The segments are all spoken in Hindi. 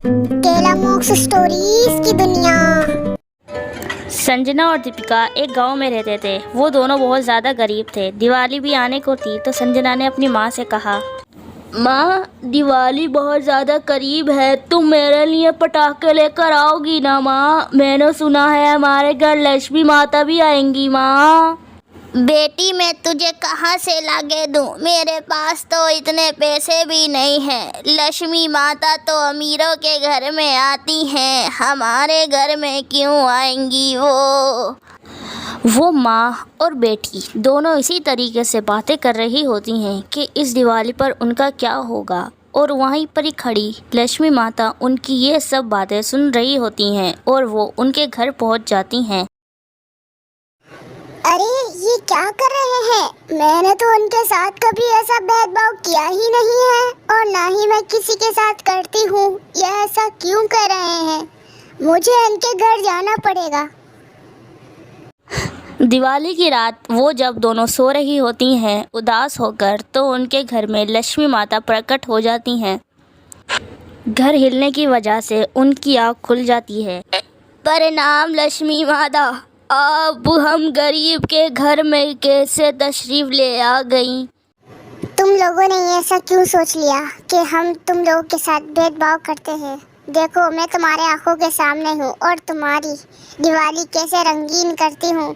केला मोक्स स्टोरीज की दुनिया। संजना और दीपिका एक गांव में रहते थे। वो दोनों बहुत ज़्यादा गरीब थे। दिवाली भी आने को थी तो संजना ने अपनी माँ से कहा, माँ, दिवाली बहुत ज़्यादा करीब है, तुम मेरे लिए पटाखे लेकर आओगी ना माँ? मैंने सुना है हमारे घर लक्ष्मी माता भी आएंगी माँ। बेटी, मैं तुझे कहाँ से लाके दूँ? मेरे पास तो इतने पैसे भी नहीं हैं। लक्ष्मी माता तो अमीरों के घर में आती हैं, हमारे घर में क्यों आएंगी वो? माँ और बेटी दोनों इसी तरीके से बातें कर रही होती हैं कि इस दिवाली पर उनका क्या होगा, और वहीं पर ही खड़ी लक्ष्मी माता उनकी ये सब बातें सुन रही होती हैं और वो उनके घर पहुँच जाती हैं। अरे, ये क्या कर रहे हैं? मैंने तो उनके साथ कभी ऐसा भेदभाव किया ही नहीं है, और ना ही मैं किसी के साथ करती हूँ। ये ऐसा क्यों कर रहे हैं? मुझे इनके घर जाना पड़ेगा। दिवाली की रात वो जब दोनों सो रही होती हैं उदास होकर, तो उनके घर में लक्ष्मी माता प्रकट हो जाती हैं। घर हिलने की वजह से उनकी आँख खुल जाती है। प्रणाम लक्ष्मी माता, अब हम गरीब के घर में कैसे तशरीफ ले आ गई? तुम लोगों ने ऐसा क्यों सोच लिया कि हम तुम लोगों के साथ भेदभाव करते हैं? देखो, मैं तुम्हारे आंखों के सामने हूँ और तुम्हारी दिवाली कैसे रंगीन करती हूँ।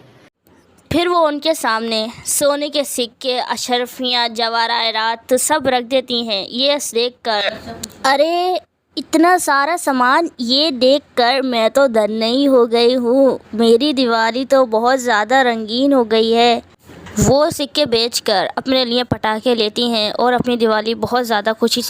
फिर वो उनके सामने सोने के सिक्के, अशरफियाँ, जवाहरात सब रख देती हैं। ये देखकर, अरे इतना सारा सामान, ये देखकर मैं तो धन्य हो गई हूँ। मेरी दिवाली तो बहुत ज़्यादा रंगीन हो गई है। वो सिक्के बेचकर अपने लिए पटाखे लेती हैं और अपनी दिवाली बहुत ज़्यादा खुशी से